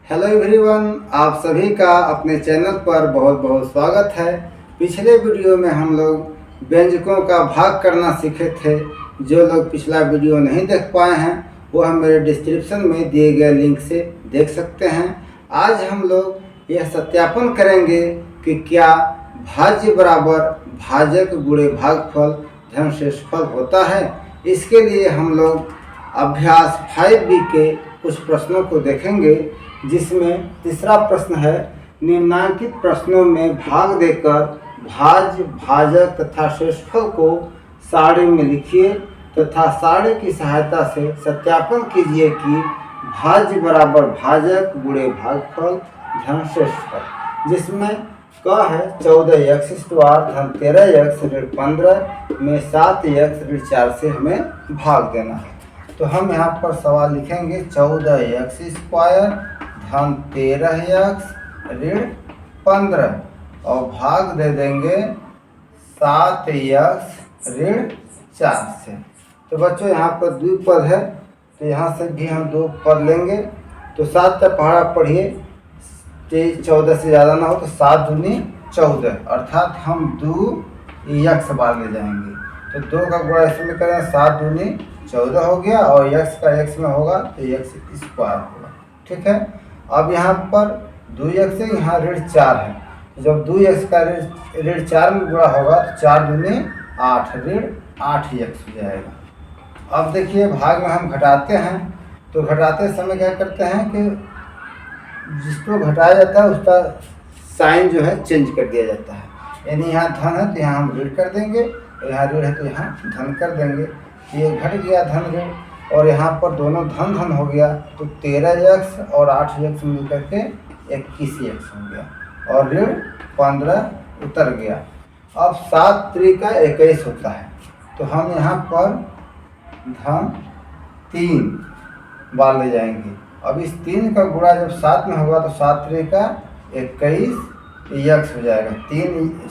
Hello everyone, आप सभी का अपने चैनल पर बहुत बहुत स्वागत है। पिछले वीडियो में हम लोग व्यंजकों का भाग करना सीखे थे। जो लोग पिछला वीडियो नहीं देख पाए हैं वो हम मेरे डिस्क्रिप्शन में दिए गए लिंक से देख सकते हैं। आज हम लोग यह सत्यापन करेंगे कि क्या भाज्य बराबर भाजक गुणे भागफल धन शेषफल होता है। इसके लिए हम लोग अभ्यास 5B के कुछ प्रश्नों को देखेंगे, जिसमें तीसरा प्रश्न है, निम्नांकित प्रश्नों में भाग देकर भाज्य भाजक तथा शेषफल को सारणी में लिखिए तथा सारणी की सहायता से सत्यापन कीजिए कि भाज्य बराबर भाजक गुणे भागफल धन शेषफल, जिसमें क है 14x धन 13x ऋण 15 में 7x ऋण 4 से हमें भाग देना है। तो हम यहाँ पर सवाल लिखेंगे 14x धन 13x ऋण 15 और भाग दे देंगे 7x ऋण 4 से। तो बच्चों यहाँ पर द्विपद है, तो यहाँ से भी हम दो पद लेंगे। तो 7 का पहाड़ा पढ़िए, 14 से ज़्यादा ना हो तो 7 दूनी 14, अर्थात हम 2x बार ले जाएंगे। तो 2 का गुणा इसमें करें, 7 दूनी 14 हो गया और x का x में होगा तो x स्क्वायर होगा। ठीक है। अब यहाँ पर 2x से यहाँ ऋण 4 है, तो जब 2x का ऋण 4 में गुणा होगा तो 4 दूनी 8 ऋण 8x हो जाएगा। अब देखिए भाग में हम घटाते हैं, तो घटाते समय क्या करते हैं कि जिसको घटाया जाता है उसका साइन जो है चेंज कर दिया जाता है। यानी यहाँ धन है तो यहाँ हम ऋण कर देंगे, यहाँ ऋण है तो यहाँ धन कर देंगे। ये घट गया धन ऋण, और यहाँ पर दोनों धन धन हो गया, तो 13x और 8x मिल करके 21x हो गया और ऋण 15 उतर गया। अब 7 त्रिका 21 होता है, तो हम यहाँ पर धन 3 बार ले जाएंगे। अब इस 3 का गुणा जब 7 में होगा तो 7 त्रिका 21x हो जाएगा।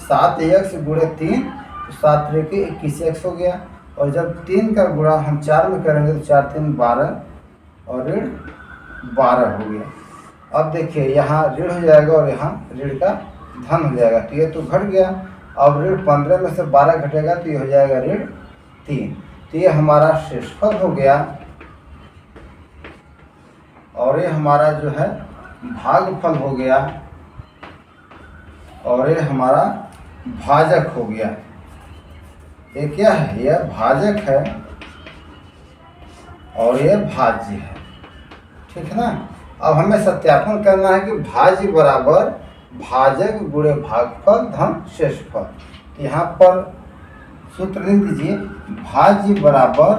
7x गुणे 3 तो 7 त्रिके 21x हो गया। और जब 3 का गुणा हम 4 में करेंगे तो 4 3 12 और ऋण 12 हो गया। अब देखिए यहाँ ऋण हो जाएगा और यहाँ ऋण का धन हो जाएगा, तो ये तो घट गया। अब ऋण 15 में से 12 घटेगा तो ये हो जाएगा ऋण 3। तो ये हमारा शेषफल हो गया और ये हमारा जो है भागफल हो गया और ये हमारा भाजक हो गया। ये क्या है? यह भाजक है और यह भाज्य है। ठीक है ना। अब हमें सत्यापन करना है कि भाज्य बराबर भाजक गुणे भागफल धन शेषफल। तो यहाँ पर सूत्र लिख दीजिए, भाज्य बराबर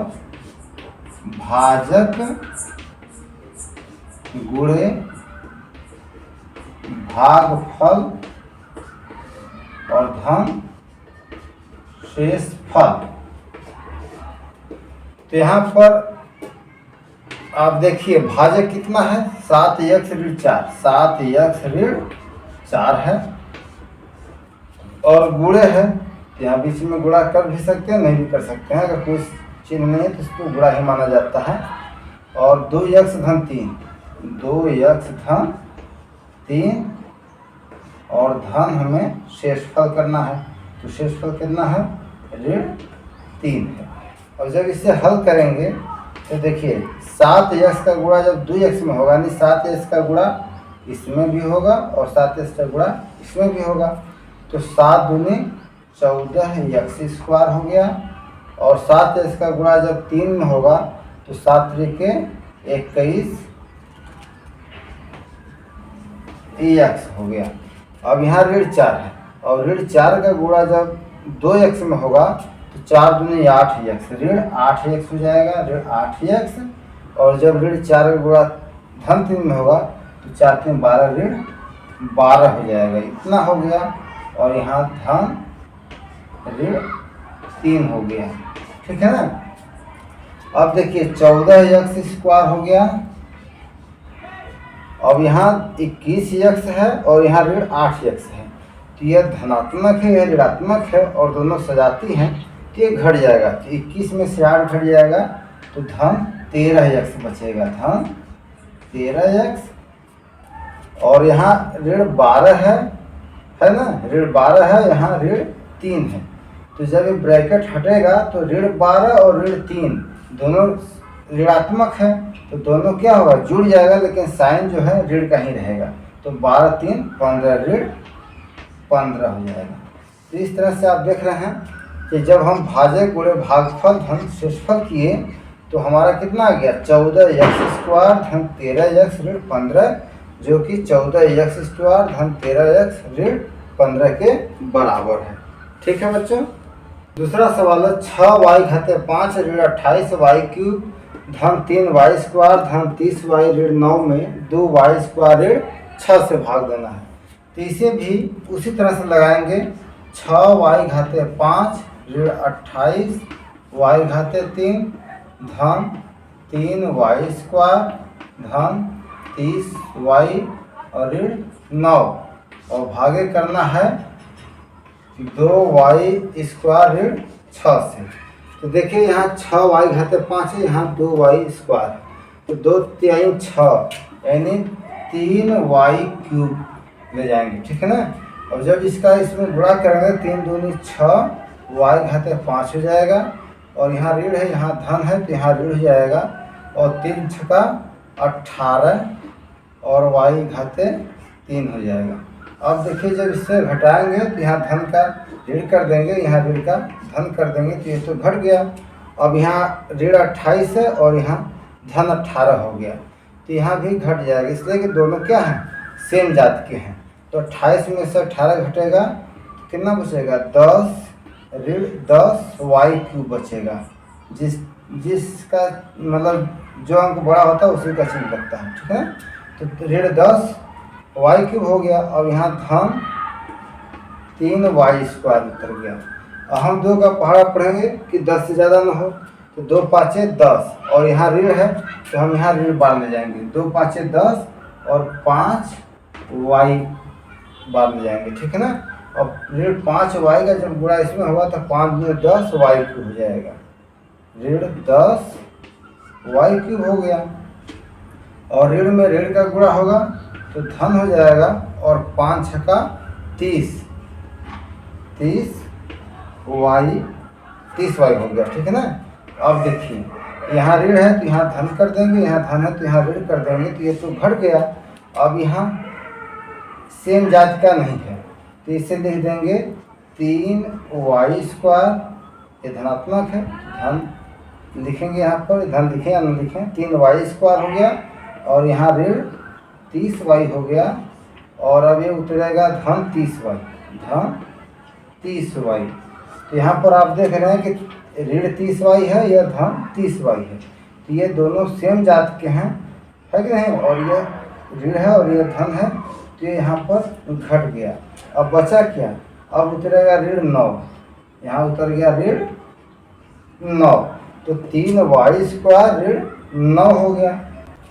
भाजक गुणे भागफल और धन शेषफल। तो यहाँ पर आप देखिए भाजक कितना है, 7x ऋण 4, 7x ऋण 4 है और गुणे है, तो यहाँ बीच में गुणा कर भी सकते हैं, नहीं भी कर सकते हैं। अगर कोई चिन्ह नहीं है तो इसको गुणा ही माना जाता है। और 2x धन 3, 2x धन 3 और धन हमें शेषफल करना है, तो शेषफल कितना है, ऋण 3 है। और जब इसे हल करेंगे तो देखिए 7x का गुणा जब 2x में होगा, यानी 7x का गुणा इसमें भी होगा और 7x का गुणा इसमें भी होगा, तो 7 दूनी 14x स्क्वायर हो गया। और 7x का गुणा जब 3 में होगा तो 7 त्रिके 21x हो गया। अब यहाँ ऋण 4 है और ऋण 4 का गुणा जब 2x में होगा तो 4 दूनी 8x ऋण 8x हो जाएगा, ऋण 8x। और जब ऋण 4 का गुणा धन 3 में होगा तो 4 3 12 ऋण 12 हो जाएगा। इतना हो गया और यहाँ धन ऋण 3 हो गया। ठीक है ना। अब देखिए 14x स्क्वायर हो गया। अब यहाँ 21x है और यहाँ ऋण 8x है, तो यह धनात्मक है, यह ऋणात्मक है और दोनों सजाती हैं, तो ये घट जाएगा। तो 21 में से 8 घट जाएगा तो धन 13x बचेगा, धन 13x और यहाँ ऋण 12 है ना, ऋण 12 है, यहाँ ऋण 3 है। तो जब ये ब्रैकेट हटेगा तो ऋण 12 और ऋण 3 दोनों ऋणात्मक है, तो दोनों क्या होगा, जुड़ जाएगा, लेकिन साइन जो है ऋण का ही रहेगा। तो 12 3 15, ऋण 15 हो जाएगा। तो इस तरह से आप देख रहे हैं कि जब हम भाजक गुणे भागफल धन शेषफल किए तो हमारा कितना आ गया, 14x² धन 13x ऋण 15, जो कि 14x² धन 13x ऋण 15 के बराबर है। ठीक है बच्चों। दूसरा सवाल है 6y घाते 5 ऋण 28y³ धन 3y² धन 30y ऋण 9 में 2y² ऋण 6 से भाग देना है। तो इसे भी उसी तरह से लगाएंगे, 6y घाते 5 ऋण 28y घाते 3 धन 3y² धन 30y और ऋण 9, और भागे करना है 2y² ऋण 6 से। तो देखिए यहाँ 6y घाते 5 है, यहाँ 2y², तो 2 3 6 यानी 3y³ ले जाएंगे। ठीक है ना। और जब इसका इसमें गुणा करेंगे 3 दूनी 6, y घाते 5 हो जाएगा, और यहाँ ऋण है, यहाँ धन है, तो यहाँ ऋण हो जाएगा, और 3 छका 18 और y घाते 3 हो जाएगा। अब देखिए जब इससे घटाएंगे तो यहाँ धन का ऋण कर देंगे, यहाँ ऋण का धन कर देंगे, तो ये तो घट गया। अब यहाँ ऋण 28 है और यहाँ धन 18 हो गया, तो यहाँ भी घट जाएगा, इसलिए कि दोनों क्या हैं, सेम जात के हैं। तो 28 में से 18 घटेगा, कितना बचेगा, 10 ऋण 10y³ बचेगा। जिसका मतलब जो अंक बड़ा होता है उसी का चिन्ह लगता है। ठीक है। तो ऋण 10y³ हो गया। अब यहाँ धन 3y² उतर गया। अब हम 2 का पहाड़ा पढ़ेंगे कि 10 से ज़्यादा ना हो, तो 2 5 10, और यहाँ ऋण है तो हम यहाँ ऋण 12 ले जाएंगे, 2 5 10 और 5y बार ले जाएंगे। ठीक है ना। अब ऋण 5y का जब गुणा इसमें होगा तो 5 में 10y³ हो जाएगा, ऋण 10y³ हो गया। और ऋण में ऋण का गुणा होगा तो धन हो जाएगा, और 5 छका 30 30y हो गया। ठीक है ना। अब देखिए यहाँ ऋण है तो यहाँ धन कर देंगे, यहाँ धन है तो यहाँ ऋण कर देंगे, तो ये तो घट गया। अब यहाँ सेम जाति का नहीं है, तो इसे लिख देंगे 3y², ये धनात्मक है, धन लिखेंगे यहाँ पर, धन लिखें या न लिखें, 3y² हो गया, और यहाँ ऋण 30y हो गया, और अब ये उतरेगा धन 30y, धन 30y। तो यहाँ पर आप देख रहे हैं कि ऋण 30y है या धन 30y है, तो ये दोनों सेम जात के हैं, है कि नहीं, और ये ऋण है और ये धन है, तो ये यहाँ पर घट गया। अब बचा क्या, अब उतरेगा ऋण 9, यहाँ उतर गया ऋण 9, तो 3y² ऋण 9 हो गया।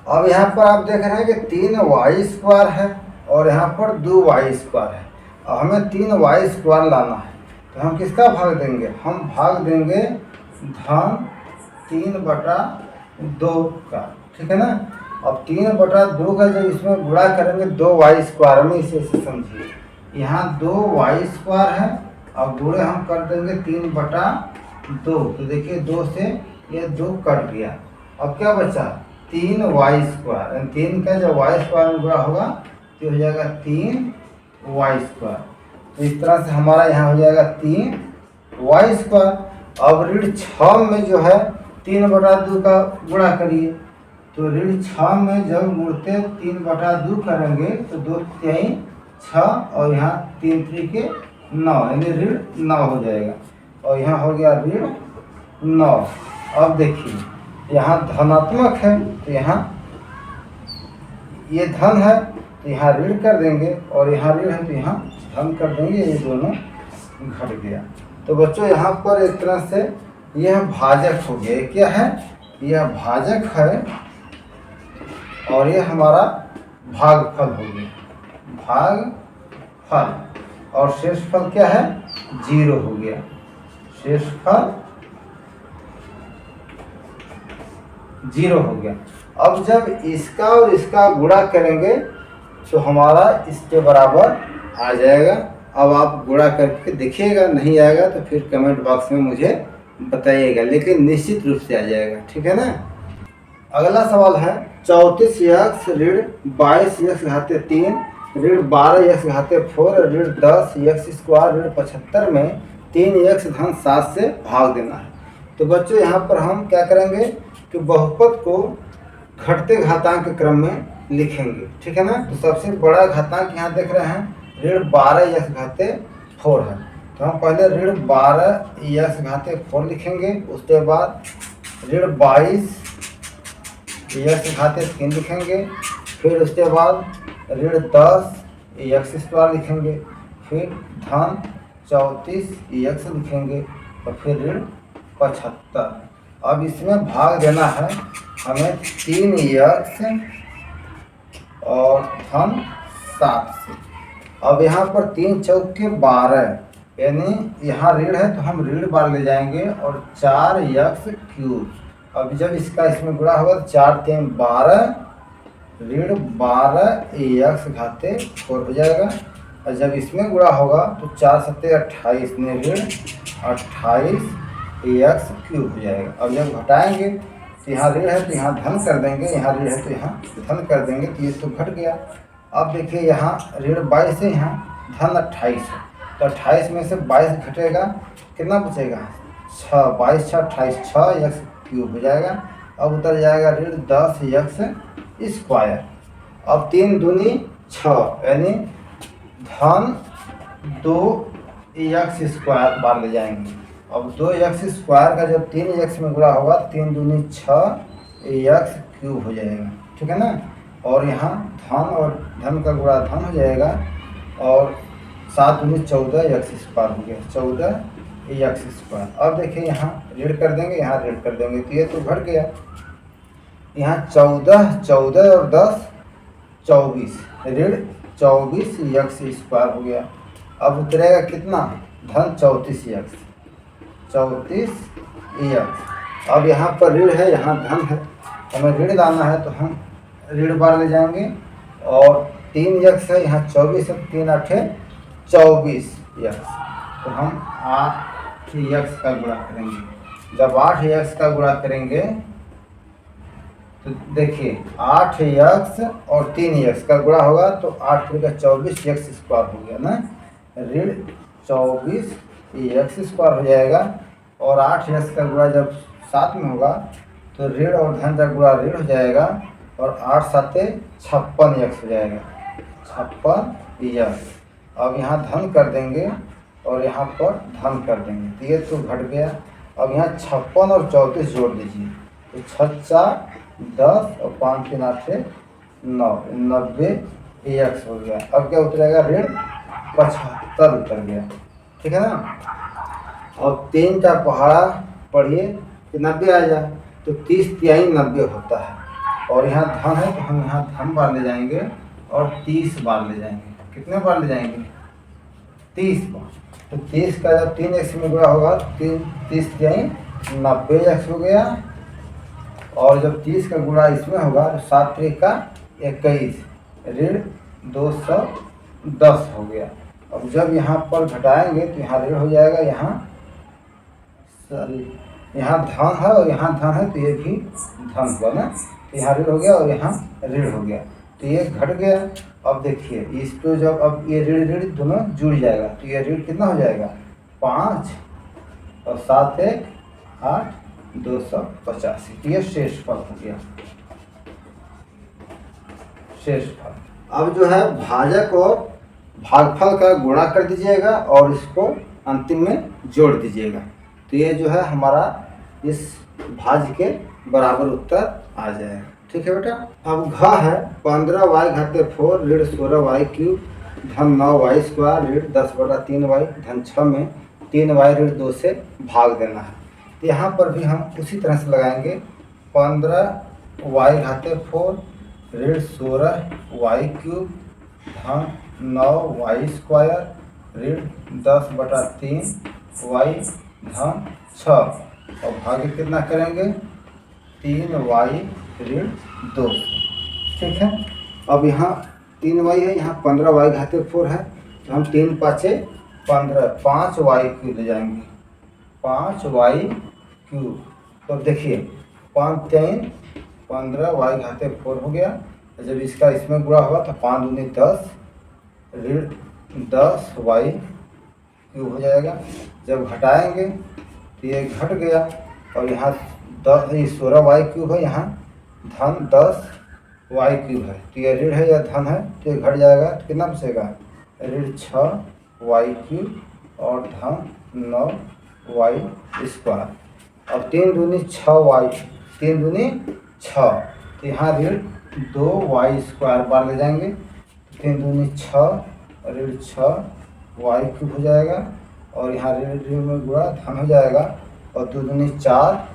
अब यहाँ पर आप देख रहे हैं कि 3y² है और यहाँ पर 2y² है। अब हमें 3y² लाना है, तो हम किसका भाग देंगे, हम भाग देंगे धन 3/2 का। ठीक है ना। अब 3/2 का जब इसमें गुणा करेंगे 2y² में, इसे समझिए, यहाँ 2y² है, अब गुणे हम कर देंगे 3/2, तो देखिए 2 से ये 2 कट गया। अब क्या बचा, 3y², 3 का जब y² में गुणा होगा तो हो जाएगा 3y²। तो इस तरह से हमारा यहाँ हो जाएगा 3y²। अब ऋण 6 में जो है 3/2 का गुणा करिए, तो ऋण 6 में जब मुड़ते 3/2 करेंगे तो 2 3 6, और यहाँ 3 3 के 9, यानी ऋण 9 हो जाएगा, और यहाँ हो गया ऋण 9। अब देखिए यहाँ धनात्मक है, तो यहाँ ये धन है तो यहाँ ऋण कर देंगे, और यहाँ ऋण है तो यहाँ धन कर देंगे, ये दोनों घट गया। तो बच्चों यहाँ पर एक तरह से यह भाजक हो गया। क्या है, यह भाजक है, और ये हमारा भागफल हो गया, भागफल, और शेषफल क्या है, 0 हो गया, शेषफल 0 हो गया। अब जब इसका और इसका गुणा करेंगे तो हमारा इसके बराबर आ जाएगा। अब आप गुणा करके देखिएगा, नहीं आएगा तो फिर कमेंट बॉक्स में मुझे बताइएगा, लेकिन निश्चित रूप से आ जाएगा, ठीक है ना। अगला सवाल है 34x ऋण 22x घाते 3 ऋण 12x घाते 4 ऋण 10x स्क्वायर ऋण 75 में 3x धन 7 से भाग देना है। तो बच्चों यहाँ पर हम क्या करेंगे कि बहुपद को घटते घातांक के क्रम में लिखेंगे, ठीक है ना। तो सबसे बड़ा घातांक यहाँ देख रहे हैं ऋण 12x घाते 4 है, तो हम पहले ऋण 12x घाते 4 लिखेंगे। उसके बाद ऋण 22x घाते 3 लिखेंगे। फिर उसके बाद ऋण 10x स्क्वायर लिखेंगे। फिर धन 34x लिखेंगे और फिर ऋण 75। अब इसमें भाग देना है हमें 3x और धन 7 से। अब यहाँ पर 3 चौके 12, यानी यहाँ ऋण है तो हम ऋण बार ले जाएंगे और 4x क्यूब। अब जब इसका इसमें गुणा होगा तो 4 3 12 ऋण 12x घाते 4 हो जाएगा। और जब इसमें गुणा होगा तो 4 7 28 ने ऋण 28x क्यूब हो जाएगा। अब जब घटाएंगे तो यहाँ ऋण है तो यहाँ धन कर देंगे, यहाँ ऋण है तो यहाँ धन कर देंगे, तो ये तो घट गया। अब देखिए यहाँ ऋण 22 है, यहाँ धन 28 है, तो 28 में से 22 घटेगा, कितना बचेगा 6, 22 6 28, 6x क्यूब हो जाएगा। अब उतर जाएगा ऋण 10x स्क्वायर। अब 3 दूनी 6, यानी धन 2x स्क्वायर बार ले जाएंगे। अब 2x स्क्वायर का जब 3x में गुणा होगा 3 दूनी 6x क्यूब हो जाएगा, ठीक है ना। और यहाँ धन और धन का गुणा धन हो जाएगा और 7 दूनी 14x स्क्वायर हो गया, 14x स्क्वायर। अब देखिए यहाँ ऋण कर देंगे, यहाँ ऋण कर देंगे, तो ये तो घट गया। यहाँ 14 14 और 10 24 ऋण 24x स्क्वायर हो गया। अब उतरेगा कितना धन 34x 34x। अब यहाँ पर ऋण है, यहाँ धन है, हमें ऋण लाना है तो हम ऋण बार ले जाएंगे और 3x है, यहाँ 24 है, 3 8 24x, तो हम 8x का गुणा करेंगे। जब 8x का गुणा करेंगे तो देखिए 8x और 3x का गुणा होगा तो 8 का 24x स्क्वायर हो गया ना, ऋण 24x स्क्वायर हो जाएगा। और 8x का गुणा जब 7 में होगा तो ऋण और धन का गुणा ऋण हो जाएगा और 8 7 56x हो जाएगा, 56x। अब यहाँ धन कर देंगे और यहाँ पर धन कर देंगे, तो ये तो घट गया। अब यहाँ 56 और 34 जोड़ दीजिए तो 6 4 10 और 5 3 8 9 90x हो गया। अब क्या उतरेगा ऋण 75 उतर गया, ठीक है ना। अब 3 का पहाड़ा पढ़िए कि 90 आ जाए तो 30 तिहाई 90 होता है। और यहाँ धन है तो हम यहाँ धन बार ले जाएंगे और 30 बार ले जाएंगे। कितने बार ले जाएंगे 30 बार। तो 30 का जब 3x में गुणा होगा 30 तिहाई 90x हो गया। और जब 30 का गुणा इसमें होगा तो 7 3 का 21 ऋण 210 हो गया। अब जब यहाँ पर घटाएंगे तो यहाँ ऋण हो जाएगा, यहाँ धन है और यहाँ धन है तो ये भी धन हुआ ना, तो यहाँ ऋण हो गया और यहाँ ऋण हो गया, तो ये घट गया। अब देखिए इसको जब अब ये ऋण ऋण दोनों जुड़ जाएगा तो ये ऋण कितना हो जाएगा 5 और 7 1 8 285, तो ये शेष फल हो गया, शेष फल। अब जो है भाजक और भागफल का गुणा कर दीजिएगा और इसको अंतिम में जोड़ दीजिएगा, तो ये जो है हमारा इस भाज्य के बराबर उत्तर आ जाएगा, ठीक है बेटा। अब घ है 15y घाते 4 ऋण 16y क्यूब धन 9y स्क्वायर ऋण 10/3y धन 6 में 3y ऋण 2 से भाग देना है। तो यहाँ पर भी हम उसी तरह से लगाएंगे 15y घाते 4 ऋण 16y क्यूब धन 9y स्क्वायर ऋण 10/3y धन 6 और भागे कितना करेंगे 3y ऋण 2, ठीक है। अब यहाँ 3y है, यहाँ 15y घाते 4 है, तो हम 3 पाँचे 15, 5y³ ले जाएंगे, 5y³। तो देखिए 5 3 15y घाते 4 हो गया। जब इसका इसमें गुणा होगा तो 5 दूनी 10, ऋण 10y³ हो जाएगा। जब घटाएंगे तो ये घट गया और यहाँ 16y³ है, यहाँ धन 10y³ है, तो ये ऋण है या धन है, तो ये घट जाएगा। तो कितना बचेगा, ऋण 6y³ और धन 9y²। अब 3 दूनी 6y, 3 दूनी 6, तो यहाँ ऋण 2y² बार ले जाएंगे, 3 दूनी 6, ऋण 6y³ हो जाएगा और यहाँ ऋण ऋण में गुणा धन हो जाएगा और 2 दूनी 4y²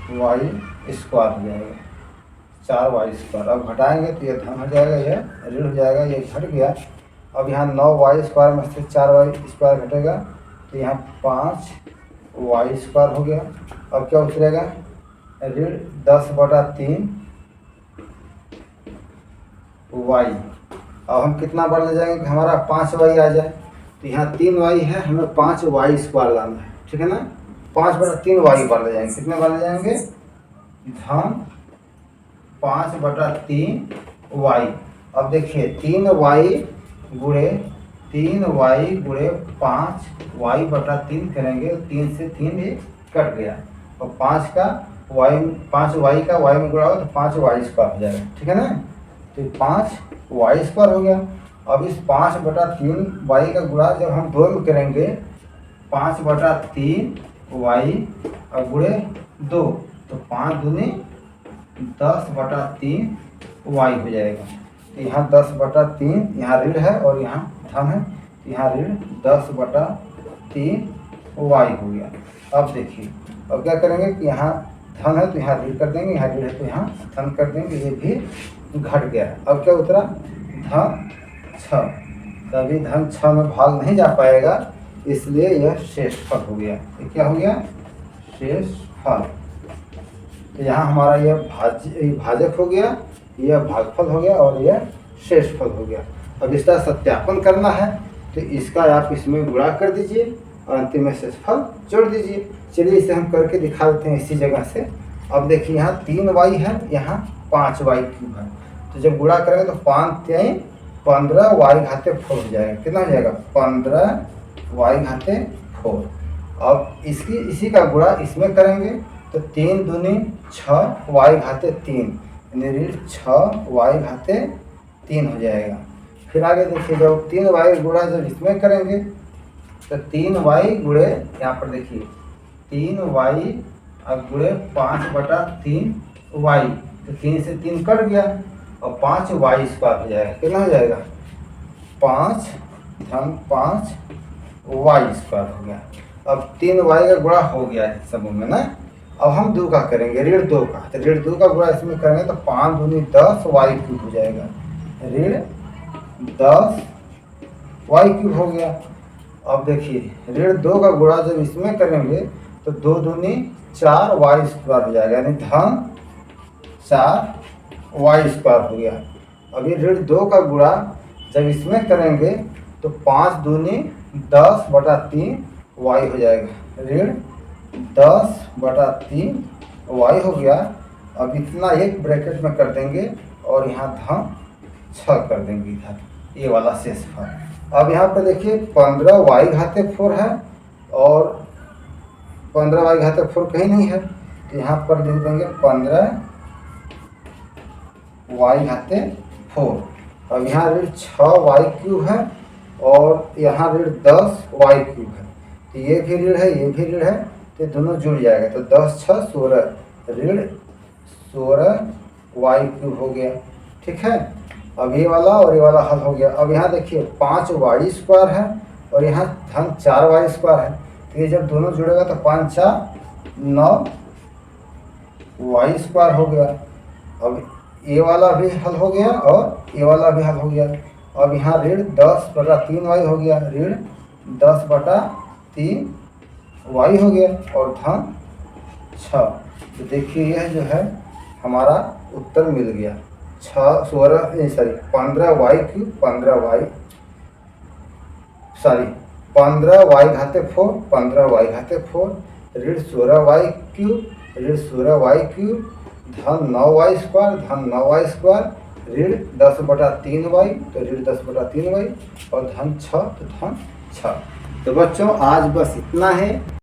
हो जाएगा, 4y²। अब घटाएंगे तो ये धन हो जाएगा, यह ऋण हो जाएगा, ये घट गया। अब यहाँ 9y² में से 4y² घटेगा तो यहाँ 5y² हो गया। अब क्या उतरेगा, ऋण 10/3y। अब हम कितना बार ले जाएंगे कि हमारा 5y आ जाए, तो यहाँ 3y है, हमें 5y² लाना है, ठीक है ना। 5/3y बार ले जाएंगे, कितने बार ले जाएंगे, धन 5/3y। अब देखिए 3y गुणे 5y/3 करेंगे, 3 से 3 भी कट गया और 5y का y में गुणा होगा तो 5y² हो जाएगा, ठीक है ना। तो 5y² हो गया। अब इस 5/3y का गुणा जब हम 2 में करेंगे, 5/3y और गुणे 2, तो 5 दूनी 10/3y हो जाएगा। तो यहाँ 10/3, यहाँ ऋण है और यहाँ धन है, तो यहाँ ऋण 10/3y हो गया। अब देखिए, अब क्या करेंगे कि यहाँ धन है तो यहाँ ऋण कर देंगे, यहाँ ऋण है तो यहाँ धन कर देंगे, ये भी घट गया। अब क्या उतरा, धन 6। तभी धन 6 में भाग नहीं जा पाएगा, इसलिए यह शेषफल हो गया। ये क्या हो गया, शेषफल। तो यहाँ हमारा यह भाजक हो गया, यह भागफल हो गया और यह शेषफल हो गया। अब इसका सत्यापन करना है तो इसका आप इसमें गुणा कर दीजिए और अंतिम में शेषफल जोड़ दीजिए। चलिए इसे हम करके दिखा देते हैं इसी जगह से। अब देखिए यहाँ 3y है, यहाँ 5y³ है, तो जब गुणा करेंगे तो 5 3 15y घाते 4 हो जाएगा। कितना हो जाएगा, 15y घाते 4। अब इसी का गुणा इसमें करेंगे तो 3 दूनी 6y घाते 3, यानी ऋण 6y घाते 3 हो जाएगा। फिर आगे देखिए, जब 3y गुणा जब इसमें करेंगे तो 3y गुणे, यहाँ पर देखिए 3y और गुणे 5/3y, तो 3 से 3 कट गया और 5y² हो जाएगा। कितना हो जाएगा, 5 धन 5y² हो गया। अब 3y का गुणा हो गया है समूह में ना। अब हम 2 का करेंगे, ऋण 2 का, तो ऋण 2 का गुणा इसमें करेंगे तो 5 दूनी 10y³ हो जाएगा, ऋण 10y³ हो गया। अब देखिए ऋण 2 का गुणा जब इसमें करेंगे तो 2 दूनी 4y² हो जाएगा, यानी धन 4y² हो गया। अभी ऋण 2 का गुणा जब इसमें करेंगे तो 5 दूनी 10/3y हो जाएगा, ऋण 10/3y हो गया। अब इतना एक ब्रैकेट में कर देंगे और यहाँ धन 6 कर देंगे इधर, ये वाला शेषफल। अब यहाँ पर देखिए 15y घाते 4 है और 15y घाते 4 कहीं नहीं है, तो यहाँ पर लिख देंगे 15y घाते 4। अब यहाँ ऋण 6y³ है और यहाँ ऋण 10y³ है, तो ये भी ऋण है, ये भी ऋण है, तो दोनों जुड़ जाएगा, तो 10 6 16, ऋण 16y³ हो गया, ठीक है। अब ये वाला और ये वाला हल हो गया। अब यहाँ देखिए 5y² है और यहाँ धन 4y² है, तो ये जब दोनों जुड़ेगा तो 5 4 9y² हो गया। अब ये वाला भी हल हो गया और ये वाला भी हल हो गया। अब यहाँ ऋण 10/3y हो गया, ऋण 10/3y हो गया और धन 6। तो देखिए यह जो है हमारा उत्तर मिल गया। 15 वाई क्यूब 15 वाई घाते 4 15 वाई घाते 4 ऋण 16 वाई क्यूब ऋण 16 वाई क्यूब धन 9 वाई स्क्वायर धन 9 वाई स्क्वायर ऋण 10/3 वाई तो ऋण 10/3 वाई और धन 6 तो धन 6। तो बच्चों आज बस इतना है।